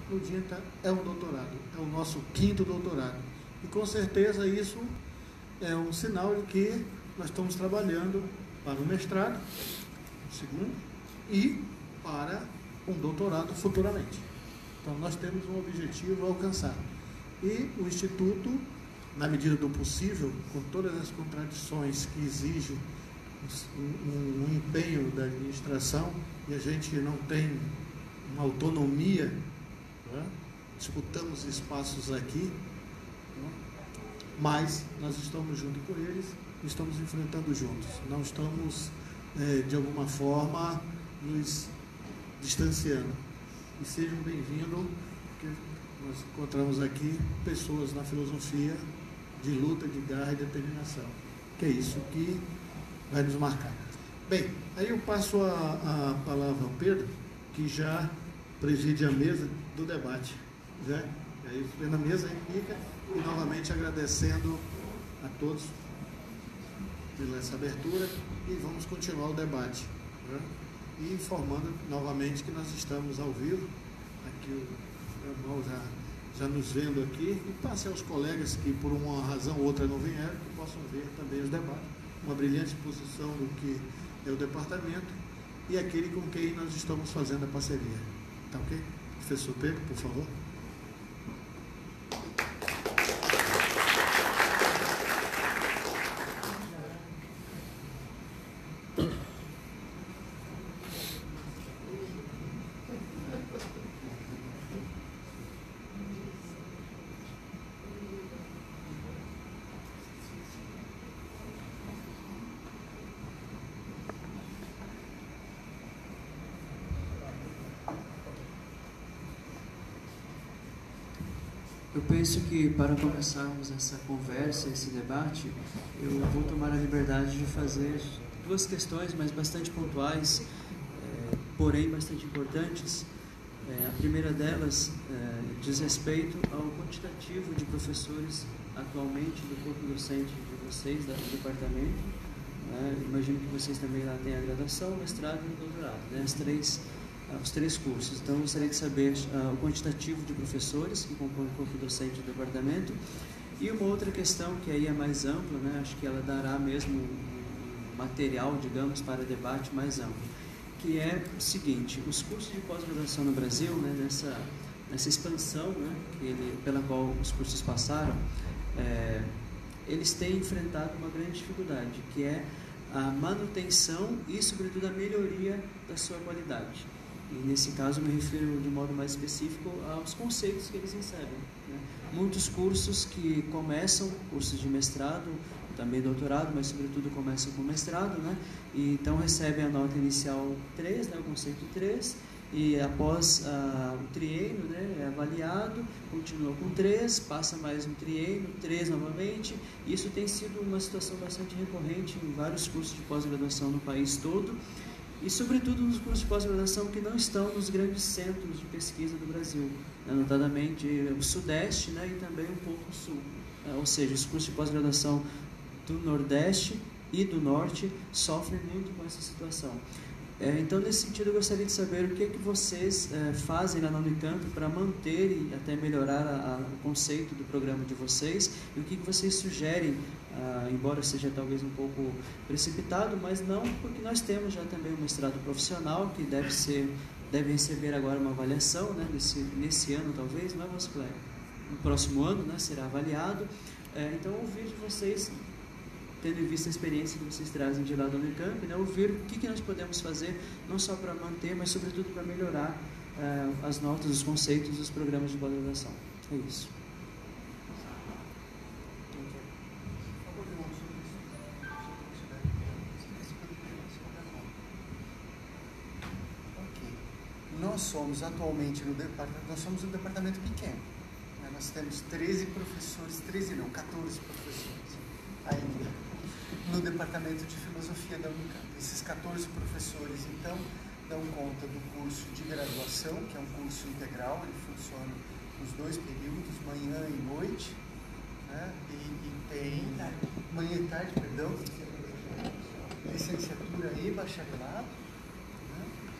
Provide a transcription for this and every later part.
no DINTA é um doutorado, é o nosso 5º doutorado. E com certeza isso é um sinal de que nós estamos trabalhando para o mestrado, o 2º, e para um doutorado futuramente. Então nós temos um objetivo a alcançar. E o Instituto, na medida do possível, com todas as contradições que exigem um empenho da administração, e a gente não tem uma autonomia, né? Disputamos espaços aqui, né? Mas nós estamos junto com eles, estamos enfrentando juntos, não estamos de alguma forma nos distanciando. E sejam bem-vindos, porque nós encontramos aqui pessoas na filosofia de luta, de garra e determinação, que é isso que vai nos marcar. Bem, aí eu passo a palavra ao Pedro, que já preside a mesa do debate. Né? E aí, na mesa, fica, e novamente agradecendo a todos pela essa abertura, e vamos continuar o debate. Né? E informando novamente que nós estamos ao vivo, aqui o irmão já nos vendo aqui, e passe aos colegas que por uma razão ou outra não vieram, que possam ver também os debates, uma brilhante exposição do que é o departamento e aquele com quem nós estamos fazendo a parceria. Tá ok? Professor Pedro, por favor. Eu penso que para começarmos essa conversa, esse debate, eu vou tomar a liberdade de fazer 2 questões, mas bastante pontuais, porém bastante importantes. A primeira delas diz respeito ao quantitativo de professores atualmente do corpo docente de vocês, do departamento. Imagino que vocês também lá têm a graduação, mestrado e doutorado, né? Os 3 cursos. Então, eu gostaria de saber o quantitativo de professores que compõem o corpo docente do departamento. E uma outra questão que aí é mais ampla, né? Acho que ela dará mesmo um material, digamos, para debate mais amplo, que é o seguinte: os cursos de pós-graduação no Brasil, né, nessa expansão, né, pela qual os cursos passaram, eles têm enfrentado uma grande dificuldade, que é a manutenção e, sobretudo, a melhoria da sua qualidade. E, nesse caso, me refiro de modo mais específico aos conceitos que eles recebem. Né? Muitos cursos que começam, cursos de mestrado, também doutorado, mas, sobretudo, começam com mestrado, né? E, então, recebem a nota inicial 3, né, o conceito 3, e após o triênio, né, é avaliado, continua com 3, passa mais um triênio, 3 novamente. Isso tem sido uma situação bastante recorrente em vários cursos de pós-graduação no país todo, e sobretudo nos cursos de pós-graduação que não estão nos grandes centros de pesquisa do Brasil, né, notadamente o Sudeste, né, e também um pouco o Sul. Ou seja, os cursos de pós-graduação do Nordeste e do Norte sofrem muito com essa situação. Então, nesse sentido, eu gostaria de saber o que vocês fazem lá na Unicamp para manter e até melhorar o conceito do programa de vocês, e o que vocês sugerem, embora seja talvez um pouco precipitado, mas não, porque nós temos já também um mestrado profissional que deve receber agora uma avaliação, né, nesse ano talvez, não é, nosso colega? No próximo ano, né, será avaliado. Então, ouvir de vocês, tendo em vista a experiência que vocês trazem de lá da Unicamp, né, ouvir o que nós podemos fazer, não só para manter, mas sobretudo para melhorar as notas, os conceitos dos programas de pós-graduação. É isso. Nós somos atualmente no departamento, nós somos um departamento pequeno. Né? Nós temos 14 professores ainda no departamento de filosofia da Unicamp. Esses 14 professores, então, dão conta do curso de graduação, que é um curso integral, ele funciona nos 2 períodos, manhã e noite, né? E tem manhã e tarde, perdão, licenciatura e bacharelado,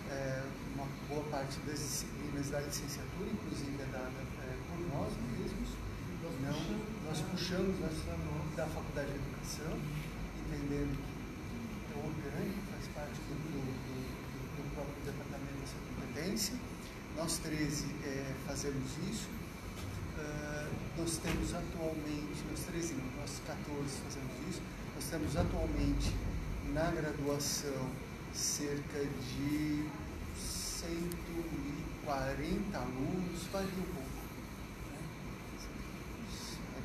né? Uma uma boa parte das disciplinas da licenciatura, inclusive é dada por nós mesmos. Nós puxamos da Faculdade de Educação, entendendo que é orgânico, faz parte do próprio departamento dessa competência. Nós 13 fazemos isso. Nós temos atualmente, nós 13 não, nós 14 fazemos isso. Nós temos atualmente na graduação cerca de 140 alunos, varia um pouco, né?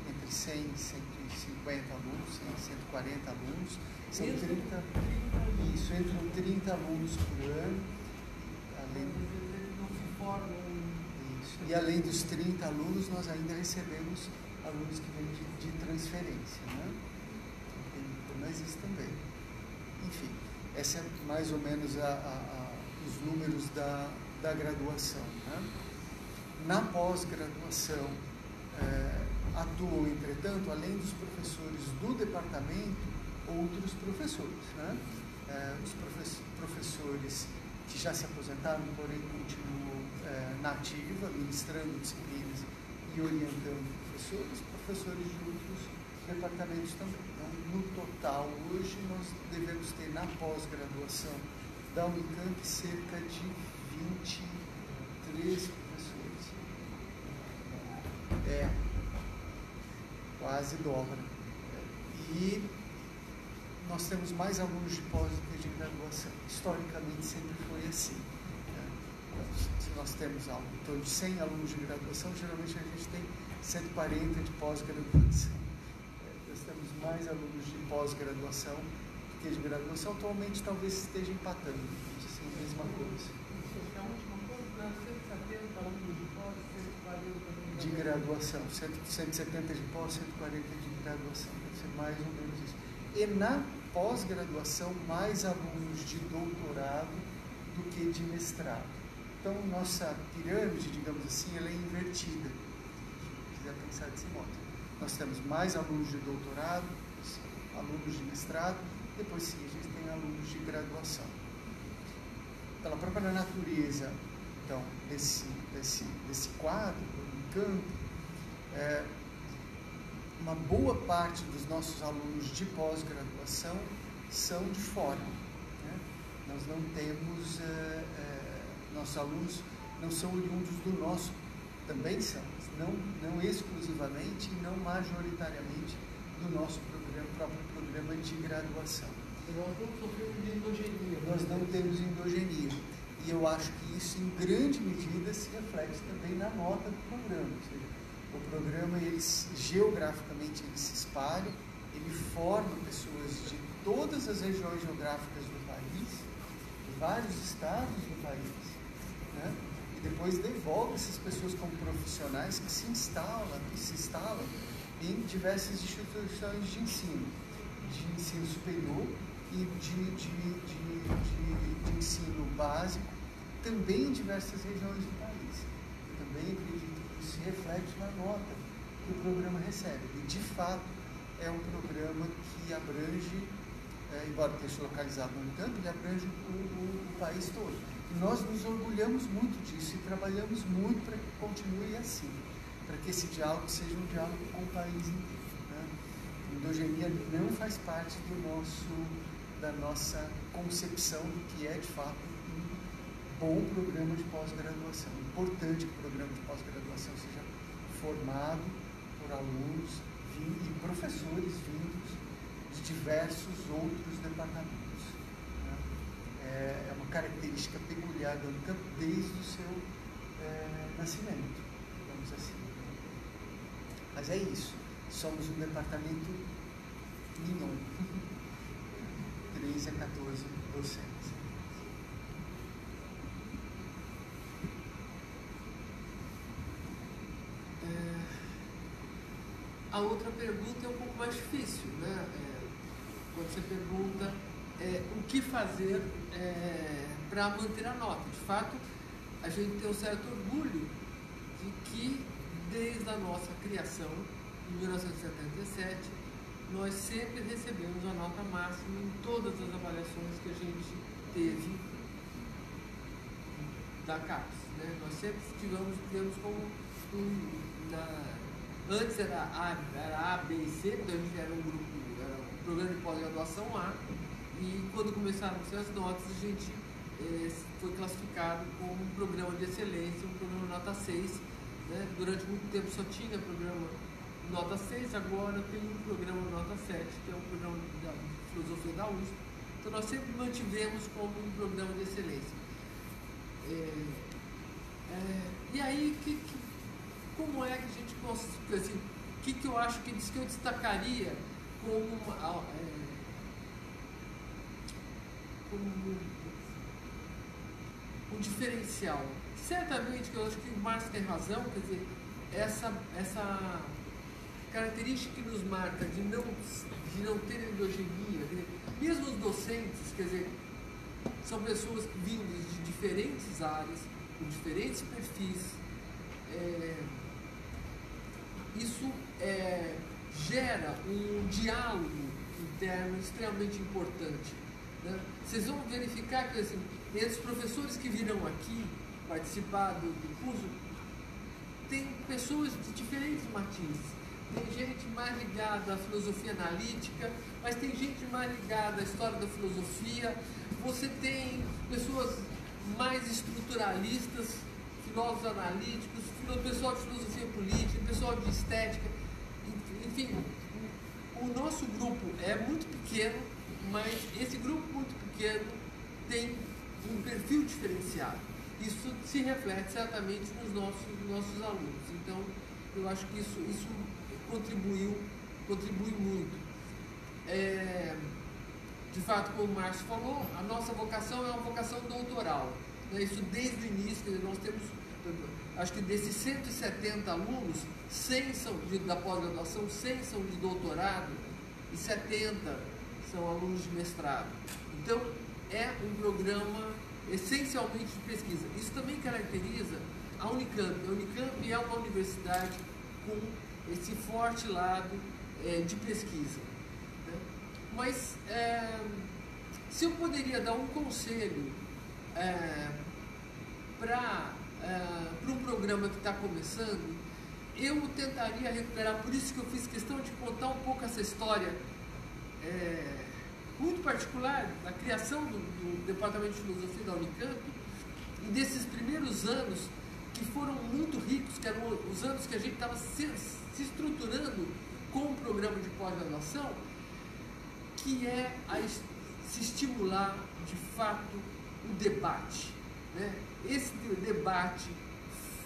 Entre 100 e 150 alunos, 140 alunos, são 30, isso, entram 30 alunos por ano, e além dos 30 alunos, nós ainda recebemos alunos que vêm de transferência, né? Mas isso também. Enfim, essa é mais ou menos os números da graduação, né? Na pós-graduação, atuam, entretanto, além dos professores do departamento, outros professores, né? Os professores que já se aposentaram, porém continuam na ativa, ministrando disciplinas e orientando professores de outros departamentos também. Então, no total, hoje, nós devemos ter na pós-graduação da Unicamp cerca de 23 professores. Quase dobra. E nós temos mais alunos de pós do que de graduação. Historicamente, sempre foi assim. Se nós temos em torno de 100 alunos de graduação, geralmente a gente tem 140 de pós-graduação. Nós temos mais alunos de pós-graduação do que de graduação. Atualmente, talvez esteja empatando, assim, a mesma coisa. De graduação, 170 de pós, 140 de graduação, deve ser mais ou menos isso. E na pós-graduação, mais alunos de doutorado do que de mestrado. Então, nossa pirâmide, digamos assim, ela é invertida, se quiser pensar desse modo. Nós temos mais alunos de doutorado, alunos de mestrado, depois sim, a gente tem alunos de graduação. Pela própria natureza, então, desse quadro, do campo, uma boa parte dos nossos alunos de pós-graduação são de fora, né? Nós não temos, nossos alunos não são oriundos do nosso, também são, não exclusivamente e não majoritariamente do nosso próprio programa de graduação. Nós não sofremos de endogenia. Nós não temos endogenia. E eu acho que isso, em grande medida, se reflete também na nota do programa. Ou seja, o programa, geograficamente, ele se espalha, ele forma pessoas de todas as regiões geográficas do país, de vários estados do país, né? E depois devolve essas pessoas como profissionais que se instalam em diversas instituições de ensino superior e de ensino básico, também em diversas regiões do país. Eu também acredito que isso se reflete na nota que o programa recebe. E, de fato, é um programa que abrange, embora esteja localizado no Unicamp, ele abrange o país todo. E nós nos orgulhamos muito disso e trabalhamos muito para que continue assim, para que esse diálogo seja um diálogo com o país inteiro, né? Endogenia não faz parte da nossa concepção do que é, de fato, um bom programa de pós-graduação. É importante que o programa de pós-graduação seja formado por alunos e professores vindos de diversos outros departamentos, né? É uma característica peculiar da Unicamp desde o seu nascimento, digamos assim. Mas é isso. Somos um departamento mignon. 13 a 14 docentes. A outra pergunta é um pouco mais difícil, né? Quando você pergunta o que fazer para manter a nota. De fato, a gente tem um certo orgulho de que, desde a nossa criação, em 1977, nós sempre recebemos a nota máxima em todas as avaliações que a gente teve da CAPES, né? Nós sempre tivemos como antes era A, B e C, então a gente era um grupo, era um programa de pós-graduação A, e quando começaram as notas, a gente foi classificado como um programa de excelência, um programa nota 6, né? Durante muito tempo só tinha programa nota 6, agora tem um programa nota 7, que é um programa de filosofia da USP. Então nós sempre mantivemos como um programa de excelência. E aí, como é que a gente consegue, assim, o que eu acho que eu destacaria como um diferencial? Certamente que eu acho que o Márcio tem razão, quer dizer, essa característica que nos marca de não ter endogenia, mesmo os docentes, quer dizer, são pessoas vindas de diferentes áreas, com diferentes perfis, isso gera um diálogo interno extremamente importante, né? Vocês vão verificar que, assim, entre os professores que virão aqui participar do curso, tem pessoas de diferentes matizes. Tem gente mais ligada à filosofia analítica, mas tem gente mais ligada à história da filosofia. Você tem pessoas mais estruturalistas, filósofos analíticos, pessoal de filosofia política, pessoal de estética. Enfim, o nosso grupo é muito pequeno, mas esse grupo muito pequeno tem um perfil diferenciado. Isso se reflete certamente nos nossos alunos. Então, eu acho que isso contribui muito. De fato, como o Márcio falou, a nossa vocação é uma vocação doutoral, né? Isso desde o início, nós temos, acho que desses 170 alunos, 100 são da pós-graduação, 100 são de doutorado e 70 são alunos de mestrado. Então, é um programa essencialmente de pesquisa. Isso também caracteriza a Unicamp. A Unicamp é uma universidade com esse forte lado de pesquisa, né? Mas se eu poderia dar um conselho para um programa que está começando, eu tentaria recuperar, por isso que eu fiz questão de contar um pouco essa história muito particular da criação do Departamento de Filosofia da Unicamp, e desses primeiros anos que foram muito ricos, que eram os anos que a gente estava se estruturando com um programa de pós-graduação, que é se estimular de fato o debate, né? Esse debate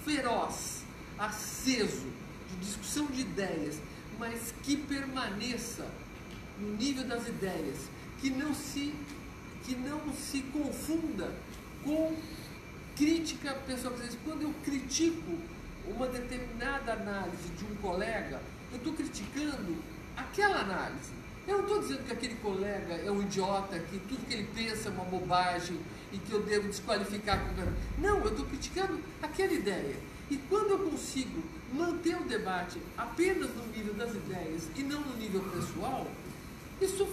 feroz, aceso, de discussão de ideias, mas que permaneça no nível das ideias, que não se confunda com crítica pessoal. Quando eu critico uma determinada análise de um colega, eu estou criticando aquela análise. Eu não estou dizendo que aquele colega é um idiota, que tudo que ele pensa é uma bobagem e que eu devo desqualificar. Não, eu estou criticando aquela ideia. E quando eu consigo manter o debate apenas no nível das ideias e não no nível pessoal, isso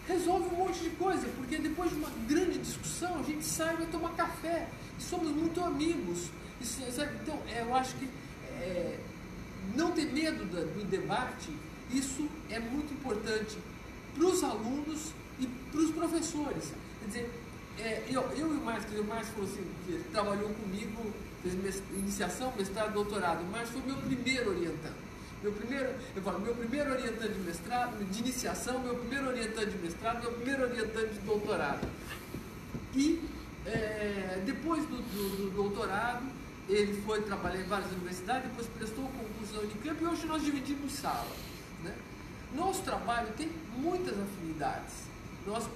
resolve um monte de coisa, porque depois de uma grande discussão a gente sai e vai tomar café e somos muito amigos. Isso, sabe? Então, eu acho que não ter medo do debate, isso é muito importante para os alunos e para os professores. Quer dizer, eu e o Márcio falou assim, que trabalhou comigo, fez iniciação, mestrado, doutorado. O Márcio foi meu primeiro orientando. Meu primeiro orientante de mestrado, de iniciação, meu primeiro orientante de mestrado, meu primeiro orientante de doutorado. E depois do doutorado, ele foi trabalhar em várias universidades, depois prestou o concurso da Unicamp e hoje nós dividimos sala, né? Nosso trabalho tem muitas afinidades. Nós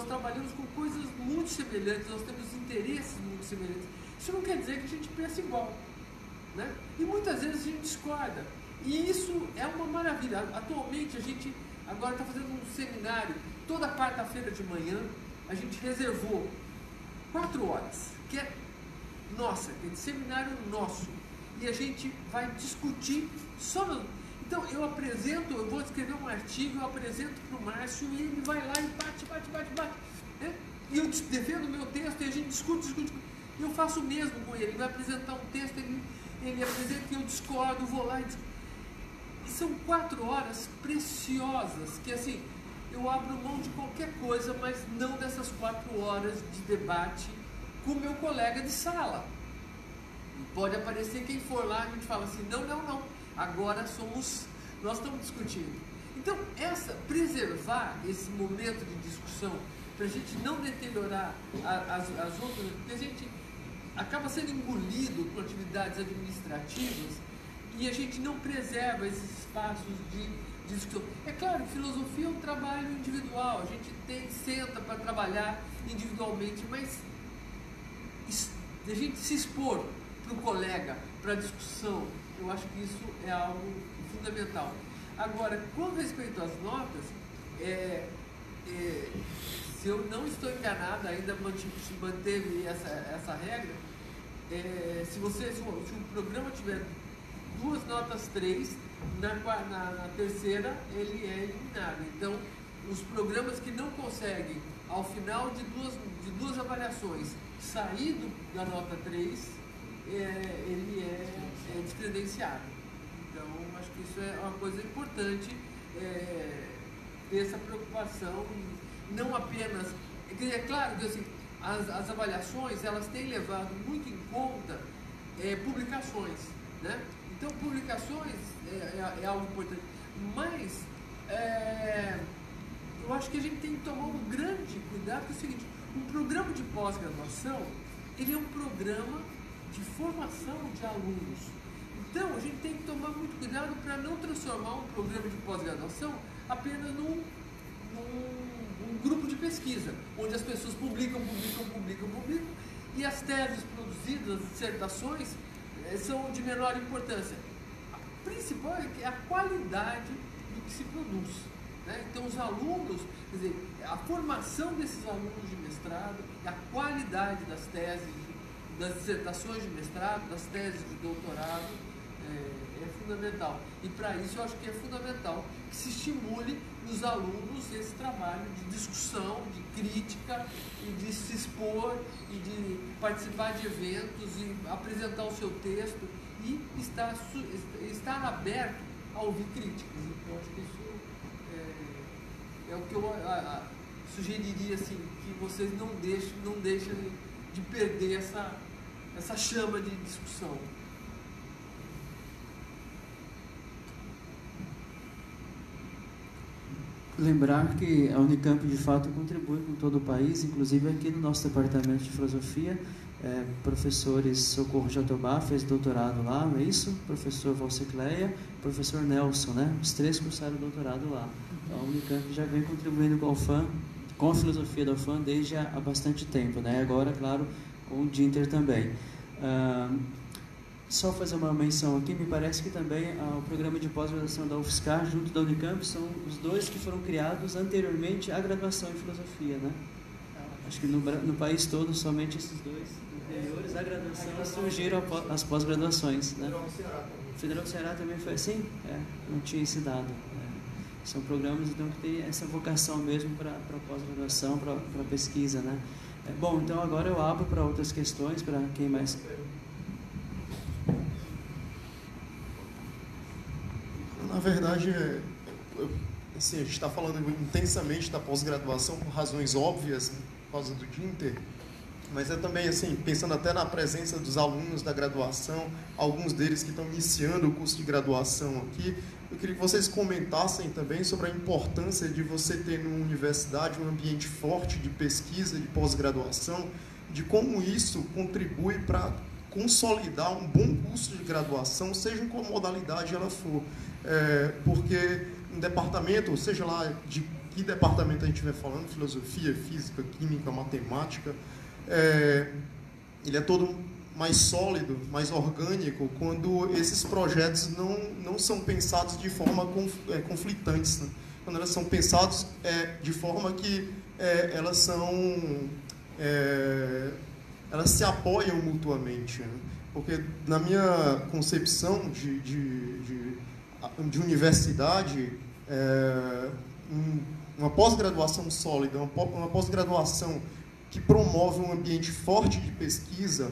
trabalhamos com coisas muito semelhantes, nós temos interesses muito semelhantes. Isso não quer dizer que a gente pensa igual, né? E muitas vezes a gente discorda. E isso é uma maravilha. Atualmente a gente agora está fazendo um seminário, toda quarta-feira de manhã, a gente reservou 4 horas, que é nossa, é de seminário nosso. E a gente vai discutir só. Então eu vou escrever um artigo, eu apresento para o Márcio e ele vai lá e bate. Né? E eu defendo o meu texto e a gente discute. Eu faço o mesmo com ele. Ele vai apresentar um texto, ele apresenta e eu discordo, vou lá e discordo. E são 4 horas preciosas, que assim, eu abro mão de qualquer coisa, mas não dessas 4 horas de debate com o meu colega de sala. E pode aparecer quem for lá, a gente fala assim, não, agora nós estamos discutindo. Então, preservar esse momento de discussão, para a gente não deteriorar as outras, porque a gente acaba sendo engolido por atividades administrativas e a gente não preserva esses espaços de discussão. É claro que filosofia é um trabalho individual, a gente senta para trabalhar individualmente, mas a gente se expor para o colega, para a discussão, eu acho que isso é algo fundamental. Agora, com respeito às notas, se eu não estou enganado, ainda se manteve essa regra, se o programa tiver 2 notas 3, na terceira ele é eliminado. Então, os programas que não conseguem, ao final de duas avaliações, sair da nota 3, ele é descredenciado. Então, acho que isso é uma coisa importante, ter essa preocupação, não apenas... É claro que assim, as avaliações, elas têm levado muito em conta publicações, né? Então, publicações é algo importante, mas eu acho que a gente tem que tomar um grande cuidado, que é o seguinte, um programa de pós-graduação, ele é um programa de formação de alunos. Então, a gente tem que tomar muito cuidado para não transformar um programa de pós-graduação apenas num grupo de pesquisa, onde as pessoas publicam, e as teses produzidas, as dissertações, são de menor importância. A principal é a qualidade do que se produz, né? Então, os alunos, quer dizer, a formação desses alunos de mestrado, a qualidade das teses, das dissertações de mestrado, das teses de doutorado, é fundamental. E para isso eu acho que é fundamental que se estimule nos alunos esse trabalho de discussão, de crítica, e de se expor, e de participar de eventos, e apresentar o seu texto, e estar aberto a ouvir críticas. Então, eu acho que isso é o que eu sugeriria, assim, que vocês não deixem de perder essa chama de discussão. Lembrar que a Unicamp, de fato, contribui com todo o país, inclusive aqui no nosso departamento de filosofia, professores Socorro Jatobá fez doutorado lá, não é isso? Professor Valcicleia, professor Nelson, né? Os 3 cursaram doutorado lá. Então, a Unicamp já vem contribuindo com a UFAM, com a filosofia da UFAM desde há bastante tempo, né? Agora, claro, com o Dinter também. Só fazer uma menção aqui, me parece que também o programa de pós-graduação da UFSCar, junto da Unicamp, são os 2 que foram criados anteriormente à graduação em filosofia, né? Acho que no país todo, somente esses 2 anteriores à graduação surgiram as pós-graduações, né? Federal do Ceará também foi assim? Não tinha esse dado. São programas, então, que têm essa vocação mesmo para pós-graduação, para pesquisa, né? Bom, então agora eu abro para outras questões, para quem mais... Na verdade, assim, a gente está falando intensamente da pós-graduação por razões óbvias, por causa do Dinter, mas é também, assim, pensando até na presença dos alunos da graduação, alguns deles que estão iniciando o curso de graduação aqui, eu queria que vocês comentassem também sobre a importância de você ter numa universidade um ambiente forte de pesquisa, de pós-graduação, de como isso contribui para consolidar um bom curso de graduação, seja em qual modalidade ela for. Porque um departamento, seja lá de que departamento a gente estiver falando, filosofia, física, química, matemática, ele é todo mais sólido, mais orgânico, quando esses projetos não são pensados de forma conflitantes, né? Quando elas são pensados de forma que elas se apoiam mutuamente, né? Porque na minha concepção de universidade, uma pós-graduação sólida, uma pós-graduação que promove um ambiente forte de pesquisa,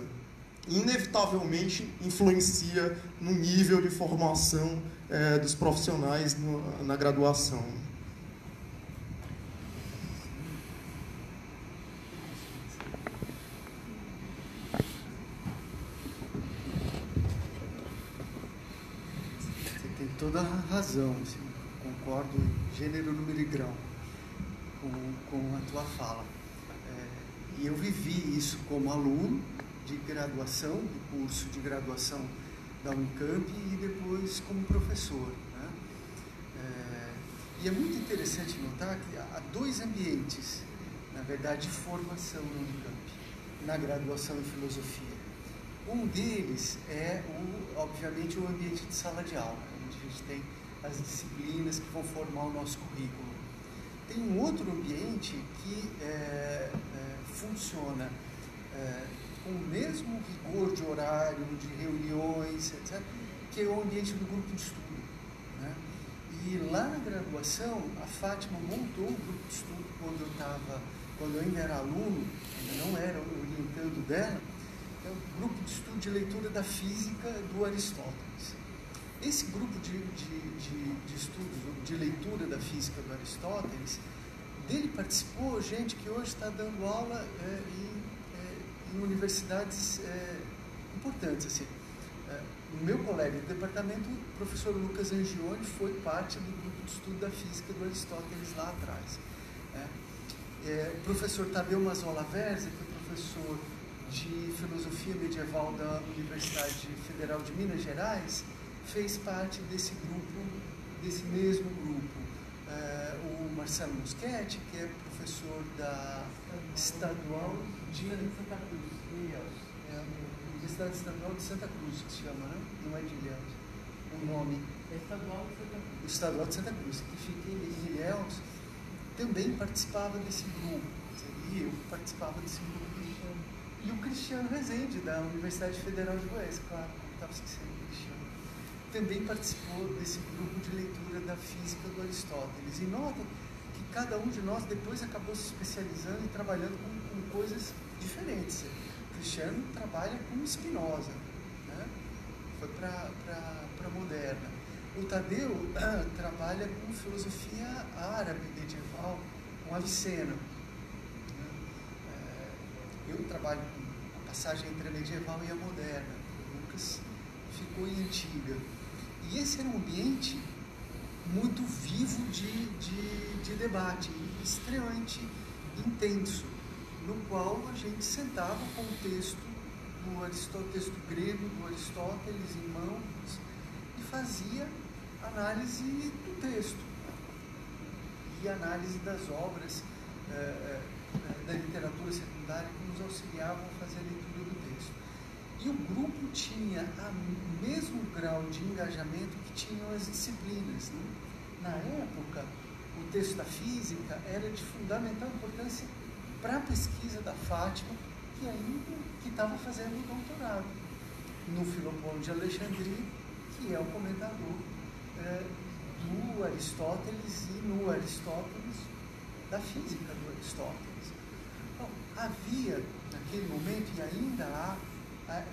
inevitavelmente influencia no nível de formação dos profissionais na graduação. Você tem toda a razão, assim, concordo gênero, número e grau com a tua fala. E eu vivi isso como aluno de graduação, do curso de graduação da Unicamp, e depois como professor, né? E é muito interessante notar que há dois ambientes, na verdade, de formação na Unicamp, na graduação em filosofia. Um deles é, obviamente, o ambiente de sala de aula, onde a gente tem as disciplinas que vão formar o nosso currículo. Tem um outro ambiente que funciona com o mesmo rigor de horário, de reuniões, etc., que é o ambiente do grupo de estudo, né? E lá na graduação, a Fátima montou um grupo de estudo quando eu ainda era aluno, ainda não era orientando dela, é o grupo de estudo de leitura da física do Aristóteles. Esse grupo de estudos, de leitura da física do Aristóteles, dele participou gente que hoje está dando aula em universidades importantes. Assim. O meu colega de departamento, o professor Lucas Angione, foi parte do grupo de estudo da física do Aristóteles lá atrás. O professor Tadeu Mazzola Verza, que é professor de filosofia medieval da Universidade Federal de Minas Gerais, fez parte desse mesmo grupo. O Marcelo Muschetti, que é professor da Estadual de Santa Cruz, Universidade Estadual de Santa Cruz, que se chama, né? Não é de Ilhéus, o nome. É Estadual de Santa Cruz. O Estadual de Santa Cruz, que fica em Ilhéus, também participava desse grupo, e eu participava desse grupo. E o Cristiano Rezende, da Universidade Federal de Goiás, claro, estava esquecendo o Cristiano, também participou desse grupo de leitura da física do Aristóteles. E nota que cada um de nós depois acabou se especializando e trabalhando com coisas diferentes. O Cristiano trabalha com Spinoza, né? Foi para a moderna. O Tadeu trabalha com filosofia árabe medieval, com Avicena. Eu trabalho com a passagem entre a medieval e a moderna. O Lucas ficou em antiga. E esse era um ambiente muito vivo de debate, extremamente intenso, no qual a gente sentava com o texto grego do Aristóteles em mãos e fazia análise do texto e análise das obras da literatura secundária que nos auxiliavam a fazer a leitura do texto. E o grupo tinha o mesmo grau de engajamento que tinham as disciplinas, né? Na época, o texto da física era de fundamental importância para a pesquisa da Fátima, que estava fazendo o doutorado no Filopônio de Alexandria, que é o comentador do Aristóteles e no Aristóteles da física do Aristóteles. Então, havia, naquele momento, e ainda há,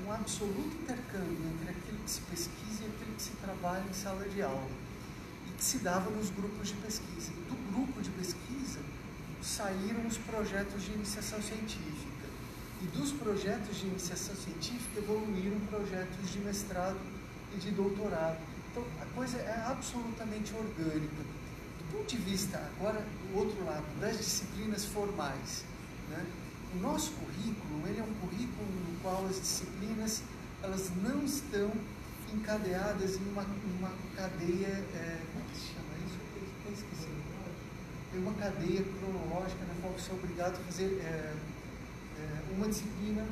um absoluto intercâmbio entre aquilo que se pesquisa e aquilo que se trabalha em sala de aula, e que se dava nos grupos de pesquisa. E do grupo de pesquisa saíram os projetos de iniciação científica, e dos projetos de iniciação científica evoluíram projetos de mestrado e de doutorado. Então, a coisa é absolutamente orgânica. Do ponto de vista, agora, do outro lado, das disciplinas formais, né? O nosso currículo, ele é um currículo no qual as disciplinas, elas não estão encadeadas em uma cadeia, como que se chama isso? Eu esqueci. Tem uma cadeia cronológica na qual você é obrigado a fazer uma disciplina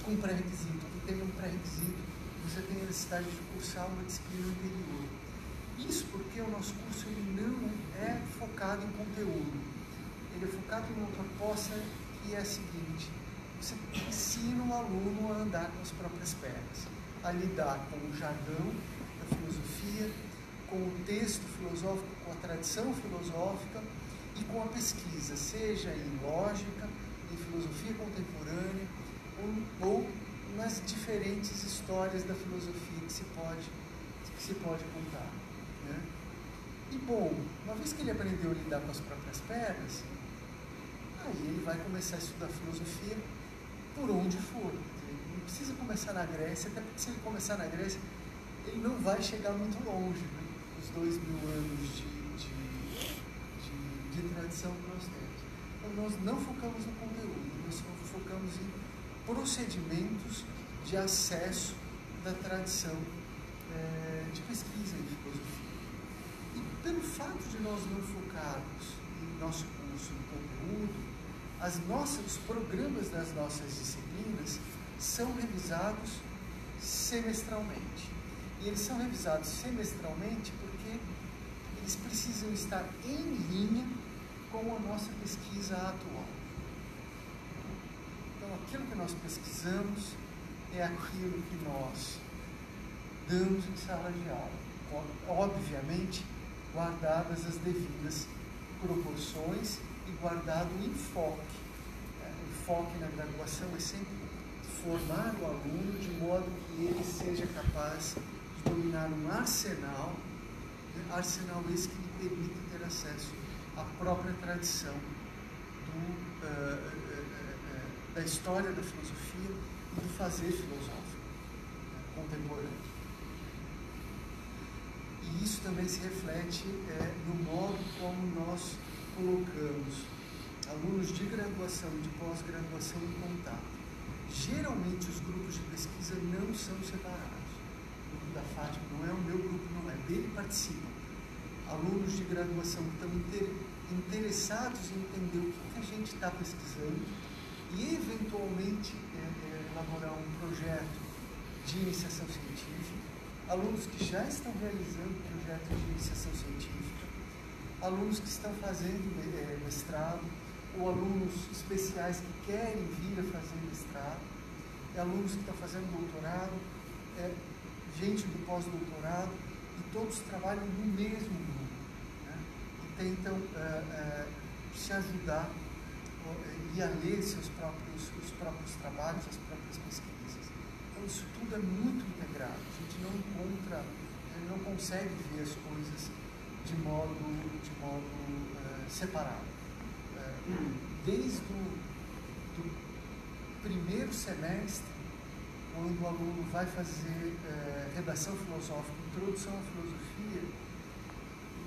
com pré-requisito. Aqui tem um pré-requisito, você tem a necessidade de cursar uma disciplina anterior. Isso porque o nosso curso ele não é focado em conteúdo. Ele é focado em uma proposta que é a seguinte: você ensina o aluno a andar com as próprias pernas, a lidar com o jargão da filosofia, com o texto filosófico, com a tradição filosófica e com a pesquisa, seja em lógica, em filosofia contemporânea ou nas diferentes histórias da filosofia que se pode contar, né? E bom, uma vez que ele aprendeu a lidar com as próprias pernas, aí ele vai começar a estudar filosofia por onde for. Ele não precisa começar na Grécia, até porque se ele começar na Grécia, ele não vai chegar muito longe, né? Os 2000 anos de tradição que nós temos. Então, nós não focamos no conteúdo, nós focamos em procedimentos de acesso da tradição de pesquisa em filosofia. E pelo fato de nós não focarmos em nosso curso no conteúdo, os programas das nossas disciplinas são revisados semestralmente. E eles são revisados semestralmente porque eles precisam estar em linha com a nossa pesquisa atual. Então, aquilo que nós pesquisamos é aquilo que nós damos em sala de aula, obviamente guardadas as devidas proporções e guardado o enfoque. O enfoque na graduação é sempre formar o aluno de modo que ele seja capaz de dominar um arsenal, arsenal esse que lhe permite ter acesso à própria tradição da história da filosofia e do fazer filosófico contemporâneo. E isso também se reflete no modo como nós colocamos alunos de graduação e de pós-graduação em contato. Geralmente os grupos de pesquisa não são separados. O grupo da Fátima não é o meu grupo, não é. Dele participam alunos de graduação que estão interessados em entender o que a gente está pesquisando e eventualmente elaborar um projeto de iniciação científica, alunos que já estão realizando projetos de iniciação científica, alunos que estão fazendo mestrado, ou alunos especiais que querem vir a fazer mestrado, alunos que estão fazendo doutorado, gente do pós-doutorado, e todos trabalham no mesmo grupo, né? E tentam se ajudar e a ler os próprios trabalhos, as próprias pesquisas. Então, isso tudo é muito integrado. A gente não consegue ver as coisas de modo separado. Desde o primeiro semestre, quando o aluno vai fazer redação filosófica, introdução à filosofia,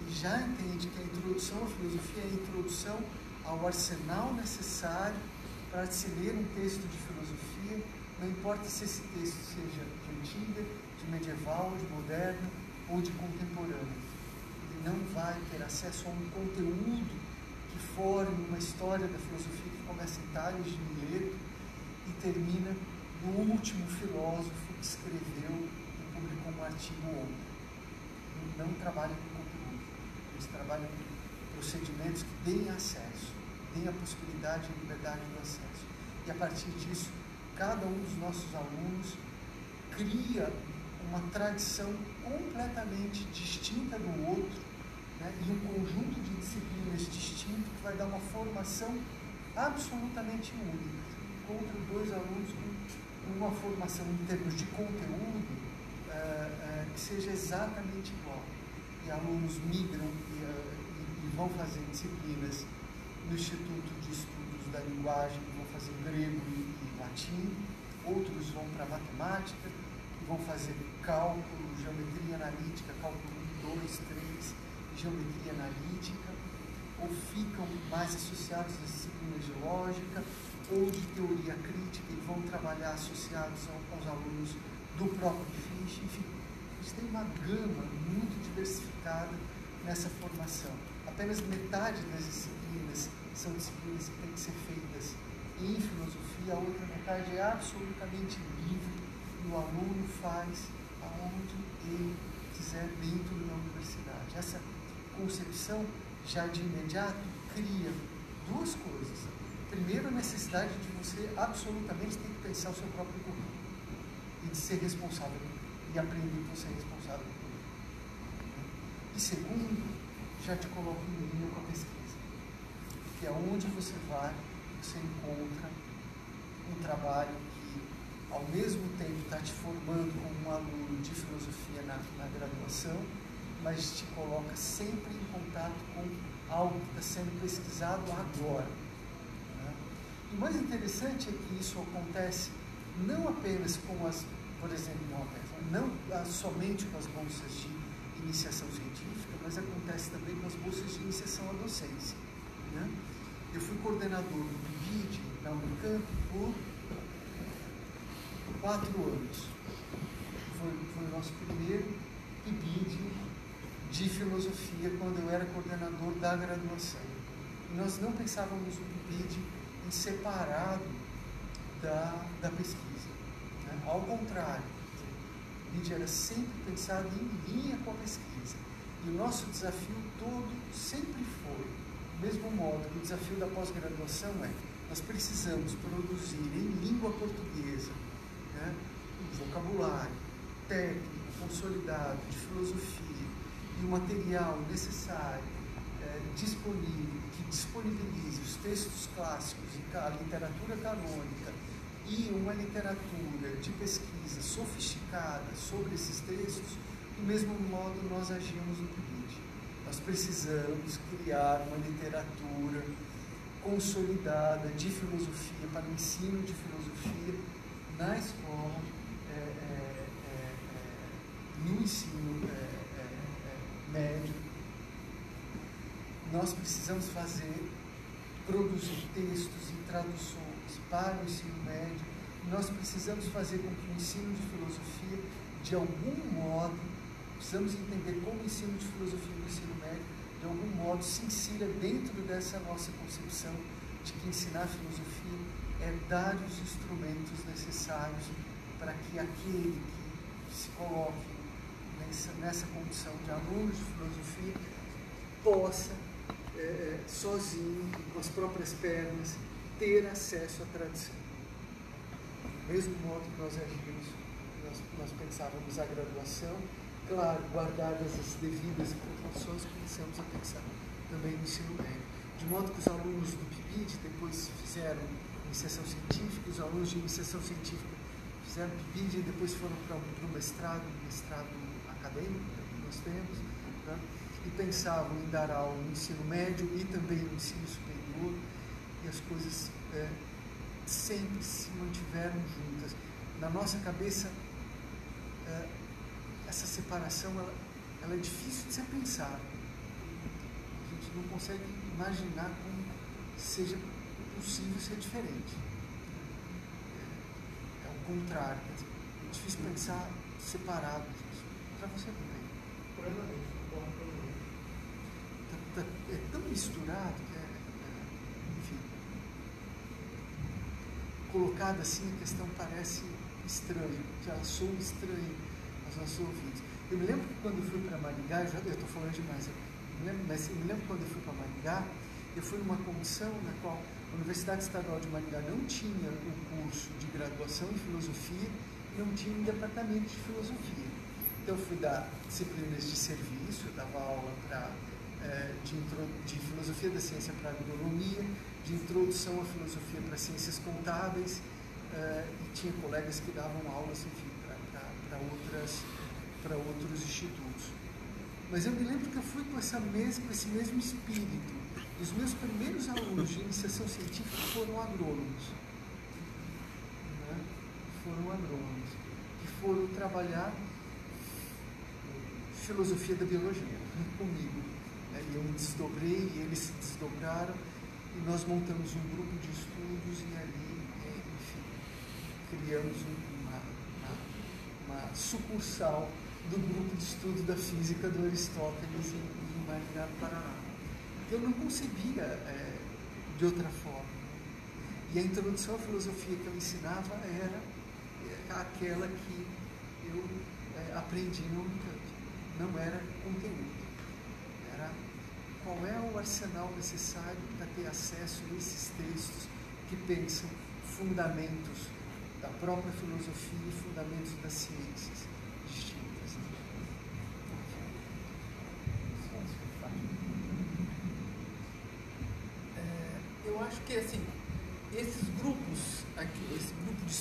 e já entende que a introdução à filosofia é a introdução ao arsenal necessário para se ler um texto de filosofia, não importa se esse texto seja de antiga, de medieval, de moderna ou de contemporânea. Ele não vai ter acesso a um conteúdo que forme uma história da filosofia que começa em Tales de Mileto e termina no último filósofo que escreveu e publicou um artigo ontem. Não trabalha com conteúdo, eles trabalham com procedimentos que deem acesso, deem a possibilidade e a liberdade do acesso. E a partir disso, cada um dos nossos alunos cria uma tradição completamente distinta do outro, né? E um conjunto de disciplinas distinto que vai dar uma formação absolutamente única. Encontro dois alunos com uma formação em termos de conteúdo que seja exatamente igual. E alunos migram e vão fazer disciplinas no Instituto de Estudos da Linguagem, vão fazer grego e latim, outros vão para matemática, vão fazer cálculo, geometria analítica, cálculo 1, 2, 3, geometria analítica, ou ficam mais associados às disciplinas de lógica ou de teoria crítica e vão trabalhar associados aos alunos do próprio Fichte. Enfim, eles têm uma gama muito diversificada nessa formação. Apenas metade das disciplinas são disciplinas que têm que ser feitas em filosofia, a outra metade é absolutamente livre e o aluno faz aonde ele quiser dentro da universidade. Essa concepção, já de imediato, cria duas coisas. Primeiro, a necessidade de você absolutamente ter que pensar o seu próprio currículo e de ser responsável e aprender por ser responsável por ele. E segundo, já te coloca em linha com a pesquisa. porque aonde você vai, você encontra um trabalho que, ao mesmo tempo, está te formando como um aluno de filosofia na graduação, mas te coloca sempre em contato com algo que está sendo pesquisado agora. Né? E o mais interessante é que isso acontece não apenas com as, por exemplo, não somente com as bolsas de iniciação científica, mas acontece também com as bolsas de iniciação à docência. Né? Eu fui coordenador do PIBID na Unicamp por 4 anos. Foi o nosso primeiro PIBID de filosofia quando eu era coordenador da graduação. E nós não pensávamos o PIBID em separado da pesquisa. Né? Ao contrário, o PIBID era sempre pensado em linha com a pesquisa. E o nosso desafio todo sempre foi, do mesmo modo que o desafio da pós-graduação nós precisamos produzir em língua portuguesa, né, um vocabulário técnico, consolidado, de filosofia, e o material necessário, disponível, que disponibilize os textos clássicos e a literatura canônica e uma literatura de pesquisa sofisticada sobre esses textos. Do mesmo modo, nós agimos no PIBID. Nós precisamos criar uma literatura consolidada de filosofia, para o ensino de filosofia na escola, no ensino médio. Nós precisamos produzir textos e traduções para o ensino médio. Nós precisamos fazer com que o ensino de filosofia, de algum modo, precisamos entender como o ensino de filosofia no ensino médio, de algum modo, se insira dentro dessa nossa concepção de que ensinar filosofia é dar os instrumentos necessários para que aquele que se coloque nessa condição de aluno de filosofia possa, sozinho, com as próprias pernas, ter acesso à tradição. Do mesmo modo que nós agimos, nós pensávamos a graduação, claro, guardadas as devidas proporções, começamos a pensar também no ensino médio. De modo que os alunos do PIBID depois fizeram iniciação científica, os alunos de iniciação científica fizeram PIBID e depois foram para o mestrado acadêmico que nós temos, né? E pensavam em dar aula no ensino médio e também no ensino superior, e as coisas sempre se mantiveram juntas. Na nossa cabeça, essa separação ela é difícil de ser pensada. A gente não consegue imaginar como seja possível ser diferente. É o contrário. É difícil pensar separado disso. Para você também. É tão misturado que enfim, colocada assim, a questão parece estranha, já soa estranha aos nossos ouvidos. Eu me lembro que quando eu fui para Maringá, eu estou falando demais, mas eu me lembro quando eu fui para Maringá, eu fui numa condição na qual a Universidade Estadual de Maringá não tinha o curso de graduação em filosofia, não tinha um departamento de filosofia. Então eu fui dar disciplinas de serviço, eu dava aula de filosofia da ciência para agronomia, de introdução à filosofia para ciências contábeis, e tinha colegas que davam aulas, enfim, para outros institutos. Mas eu me lembro que eu fui com esse mesmo espírito. Os meus primeiros alunos de iniciação científica foram agrônomos. Né? Foram agrônomos que foram trabalhar filosofia da biologia comigo. E eu me desdobrei, e eles se desdobraram, e nós montamos um grupo de estudos e ali, enfim, criamos uma sucursal do grupo de estudo da física do Aristóteles em Maringá, no Paraná. Eu não concebia de outra forma. E a introdução à filosofia que eu ensinava era aquela que eu aprendi na Unicamp. Não era conteúdo. Era qual é o arsenal necessário para ter acesso a esses textos que pensam fundamentos da própria filosofia e fundamentos das ciências distintas. porque assim, esses grupos, aqui, esse grupo de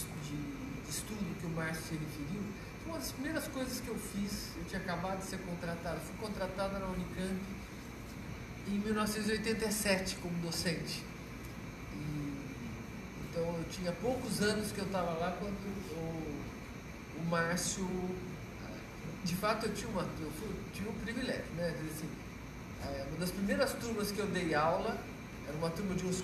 estudo que o Márcio se referiu, foi uma das primeiras coisas que eu fiz. Eu tinha acabado de ser contratado, fui contratada na Unicamp em 1987 como docente. Então eu tinha poucos anos que eu estava lá quando o Márcio, de fato eu tinha um privilégio, né? Assim, uma das primeiras turmas que eu dei aula era uma turma de uns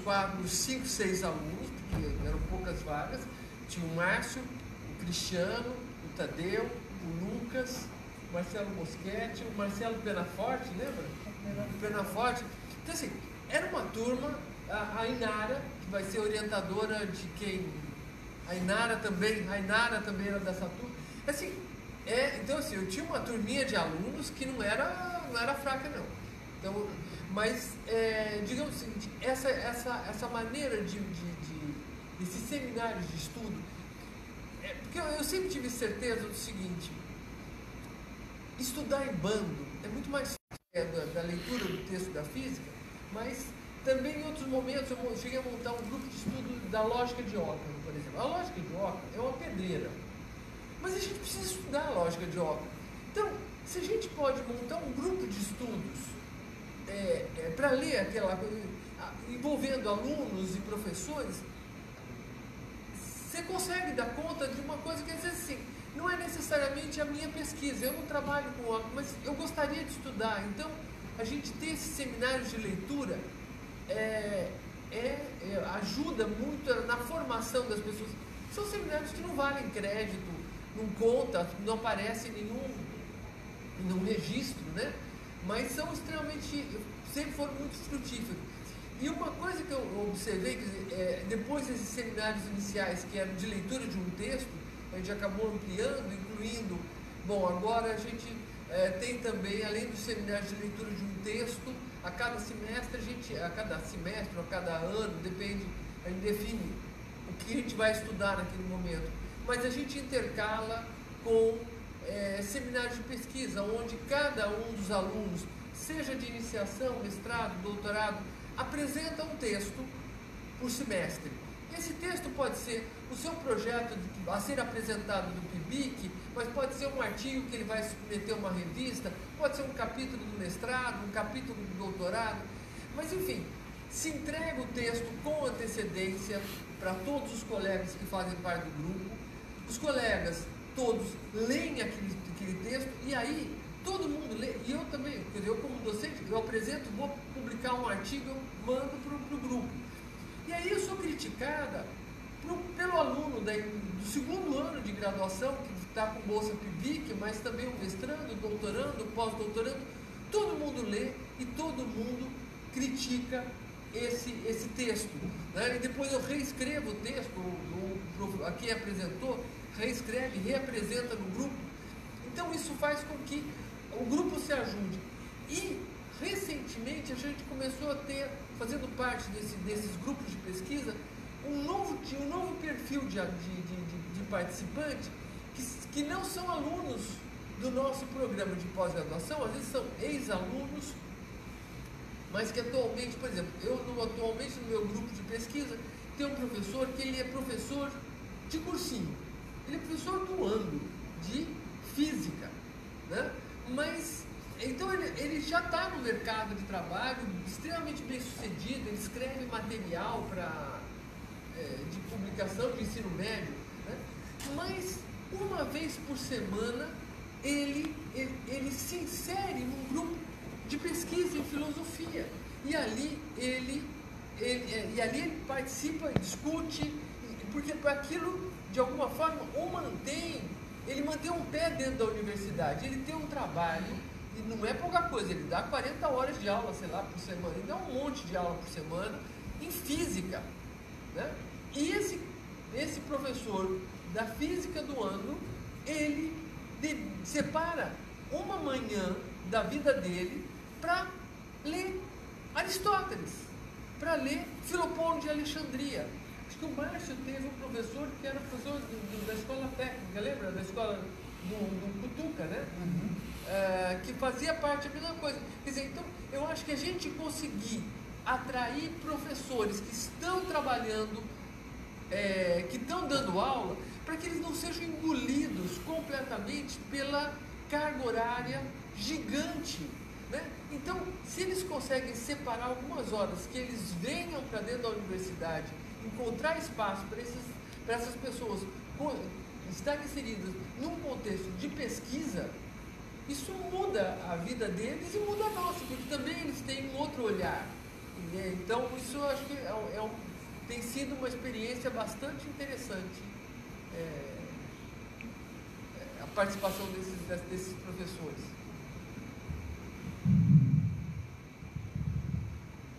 5, 6 alunos, porque eram poucas vagas. Tinha o Márcio, o Cristiano, o Tadeu, o Lucas, o Marcelo Moschetti, o Marcelo Penaforte, lembra? O Penaforte. Então assim, era uma turma, a Inara, que vai ser orientadora de quem? A Inara também era dessa turma. Assim, então assim, eu tinha uma turminha de alunos que não era fraca não. Então, mas, digamos assim, essa maneira desses seminários de estudo, porque eu sempre tive certeza do seguinte: estudar em bando é muito mais da leitura do texto da física, mas também em outros momentos eu cheguei a montar um grupo de estudo da lógica de Occam, por exemplo. A lógica de Occam é uma pedreira, mas a gente precisa estudar a lógica de Occam. Então, se a gente pode montar um grupo de estudos para ler aquela coisa, envolvendo alunos e professores, você consegue dar conta de uma coisa que às vezes assim, não é necessariamente a minha pesquisa. Eu não trabalho com Occam, mas eu gostaria de estudar. Então, a gente ter esses seminários de leitura ajuda muito na formação das pessoas. São seminários que não valem crédito, não conta, não aparece em nenhum registro, né? Mas são sempre foram muito frutíferos. E uma coisa que eu observei, depois desses seminários iniciais, que eram de leitura de um texto, a gente acabou ampliando, incluindo, agora a gente tem também, além dos seminários de leitura de um texto, a cada semestre, ou a cada ano, depende, a gente define o que a gente vai estudar naquele momento, mas a gente intercala com seminários de pesquisa, onde cada um dos alunos, seja de iniciação, mestrado, doutorado, apresenta um texto por semestre. Esse texto pode ser o seu projeto a ser apresentado no PIBIC, mas pode ser um artigo que ele vai submeter a uma revista, pode ser um capítulo do mestrado, um capítulo do doutorado, mas enfim, se entrega o texto com antecedência para todos os colegas que fazem parte do grupo. Os colegas todos leem aquele texto e aí todo mundo lê, e eu também, quer dizer, eu como docente, eu apresento, vou publicar um artigo, eu mando para o grupo. E aí eu sou criticada pelo aluno do segundo ano de graduação, que está com bolsa PIBIC, mas também o mestrando, doutorando, pós-doutorando. Todo mundo lê e todo mundo critica esse texto, né? E depois eu reescrevo o texto, a quem apresentou, reescreve, reapresenta no grupo. Então isso faz com que o grupo se ajude. E recentemente a gente começou a ter, fazendo parte desses grupos de pesquisa, um novo perfil de participantes que não são alunos do nosso programa de pós-graduação, às vezes são ex-alunos, mas que atualmente, por exemplo, atualmente no meu grupo de pesquisa, tem um professor que ele é professor de cursinho, ele é professor do ano de física, né? Mas, então ele já está no mercado de trabalho, extremamente bem sucedido, ele escreve material de publicação de ensino médio, né? Mas uma vez por semana ele se insere num grupo de pesquisa em filosofia e ali ele participa, discute, porque aquilo de alguma forma ele mantém um pé dentro da universidade, ele tem um trabalho, e não é pouca coisa, ele dá 40 horas de aula, sei lá, por semana, ele dá um monte de aula por semana em física, né? E esse professor da física do ano, ele separa uma manhã da vida dele para ler Aristóteles, para ler Filopônio de Alexandria. Acho que o Márcio teve um professor que era professor da escola técnica, lembra? Da escola do Cutuca, né? Uhum. Que fazia parte da mesma coisa. Quer dizer, então, eu acho que a gente conseguir atrair professores que estão trabalhando, que estão dando aula, para que eles não sejam engolidos completamente pela carga horária gigante, né? Então, se eles conseguem separar algumas horas que eles venham para dentro da universidade, encontrar espaço para essas pessoas estarem inseridas num contexto de pesquisa, isso muda a vida deles e muda a nossa, porque também eles têm um outro olhar, né? Então, isso eu acho que tem sido uma experiência bastante interessante, a participação desses professores.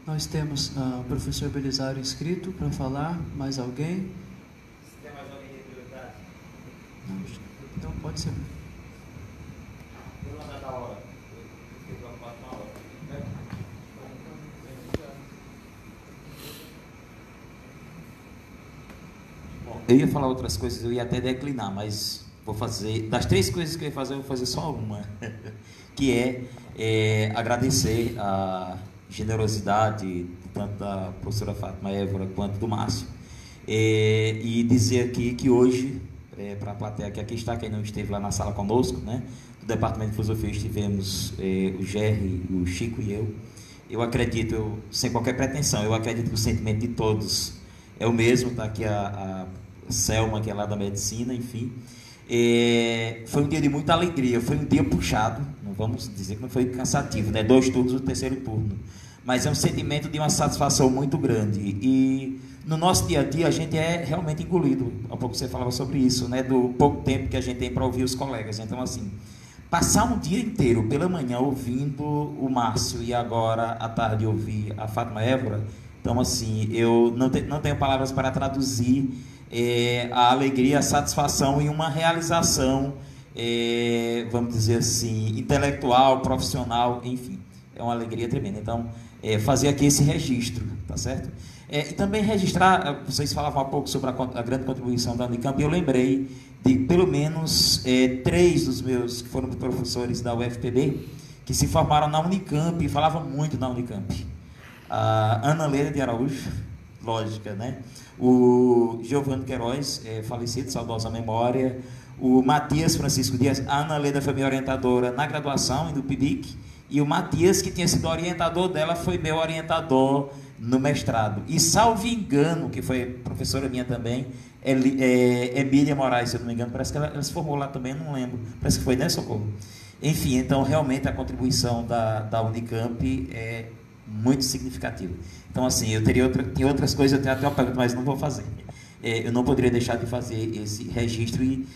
Nós temos o professor Belisário inscrito para falar. Mais alguém? Se tem mais alguém de prioridade? Não, então pode ser. Eu não da hora. Eu fiquei preocupado com a hora. Bom, eu ia falar outras coisas, eu ia até declinar, mas vou fazer. Das 3 coisas que eu ia fazer, eu vou fazer só uma, que é agradecer a generosidade tanto da professora Fátima Évora quanto do Márcio, e dizer aqui que hoje, para a plateia que aqui está, quem não esteve lá na sala conosco, né, do Departamento de Filosofia estivemos o Gerry, o Chico e eu acredito, sem qualquer pretensão, eu acredito que o sentimento de todos é o mesmo. Está aqui a Selma, que é lá da medicina, enfim. Foi um dia de muita alegria, foi um dia puxado, não vamos dizer que não foi cansativo, né? 2 turnos do 3º turno, mas é um sentimento de uma satisfação muito grande, e no nosso dia a dia a gente é realmente engolido. Há pouco você falava sobre isso, né? Do pouco tempo que a gente tem para ouvir os colegas. Então, assim, passar um dia inteiro pela manhã ouvindo o Márcio e agora à tarde ouvir a Fátima Évora, então, assim, eu não tenho palavras para traduzir a alegria, a satisfação e uma realização, vamos dizer assim, intelectual, profissional, enfim, é uma alegria tremenda. Então, fazer aqui esse registro, tá certo? E também registrar, vocês falavam há pouco sobre a grande contribuição da Unicamp, e eu lembrei de pelo menos 3 dos meus, que foram professores da UFPB, que se formaram na Unicamp e falavam muito na Unicamp. A Ana Leda de Araújo, lógica, né? O Giovanni Queiroz, falecido, saudosa memória, o Matias Francisco Dias. A Ana Leda foi minha orientadora na graduação e no PIBIC, e o Matias, que tinha sido orientador dela, foi meu orientador no mestrado. E, salvo engano, que foi professora minha também, Emília Moraes, se eu não me engano, parece que ela se formou lá também, não lembro, parece que foi, né, Socorro? Enfim, então, realmente, a contribuição da Unicamp é muito significativa. Então, assim, eu tem outras coisas, eu tenho até uma pergunta, mas não vou fazer. Eu não poderia deixar de fazer esse registro e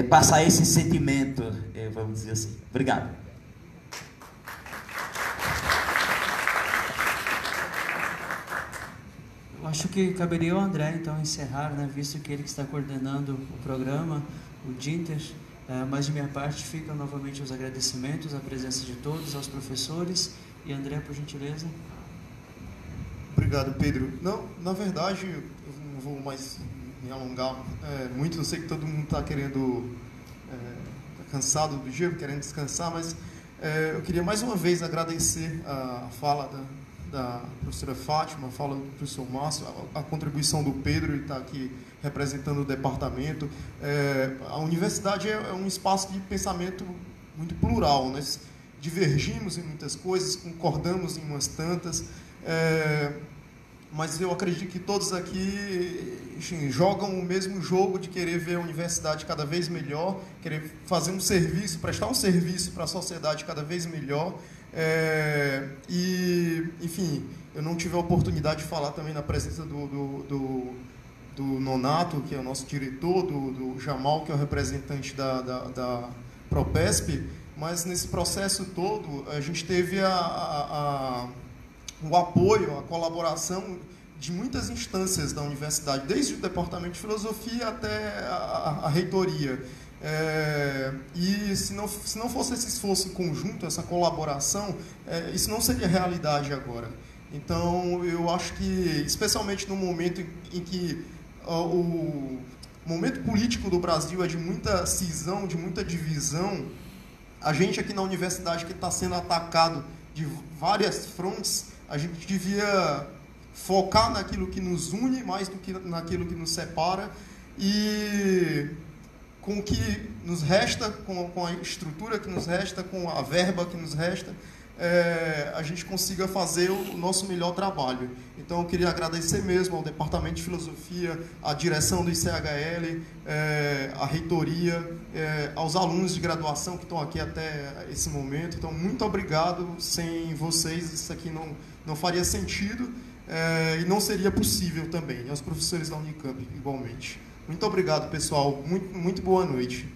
passar esse sentimento, vamos dizer assim. Obrigado. Eu acho que caberia ao André, então, encerrar, né, visto que ele que está coordenando o programa, o Dinter. Mas, de minha parte, ficam novamente os agradecimentos, a presença de todos, aos professores. E, André, por gentileza. Obrigado, Pedro. Não, na verdade, eu não vou mais me alongar muito. Eu sei que todo mundo está querendo, tá cansado do dia, querendo descansar, mas eu queria mais uma vez agradecer a fala da professora Fátima, a fala do professor Márcio, a contribuição do Pedro, ele está aqui representando o departamento. A universidade é um espaço de pensamento muito plural, nós divergimos em muitas coisas, concordamos em umas tantas, mas eu acredito que todos aqui, enfim, jogam o mesmo jogo de querer ver a universidade cada vez melhor, querer fazer um serviço, prestar um serviço para a sociedade cada vez melhor. E, enfim, eu não tive a oportunidade de falar também na presença do Nonato, que é o nosso diretor, do Jamal, que é o representante da Propesp, mas nesse processo todo a gente teve o apoio, a colaboração de muitas instâncias da universidade, desde o Departamento de Filosofia até a reitoria. E se não fosse esse esforço conjunto, essa colaboração, isso não seria realidade agora. Então, eu acho que, especialmente no momento em que o momento político do Brasil é de muita cisão, de muita divisão, a gente aqui na universidade que está sendo atacado de várias frontes, A gente devia focar naquilo que nos une mais do que naquilo que nos separa, e com o que nos resta, com a estrutura que nos resta, com a verba que nos resta, a gente consiga fazer o nosso melhor trabalho. Então, eu queria agradecer mesmo ao Departamento de Filosofia, à direção do ICHL, à reitoria, aos alunos de graduação que estão aqui até esse momento. Então, muito obrigado. Sem vocês, isso aqui não faria sentido, e não seria possível também. E aos professores da Unicamp, igualmente. Muito obrigado, pessoal. Muito boa noite.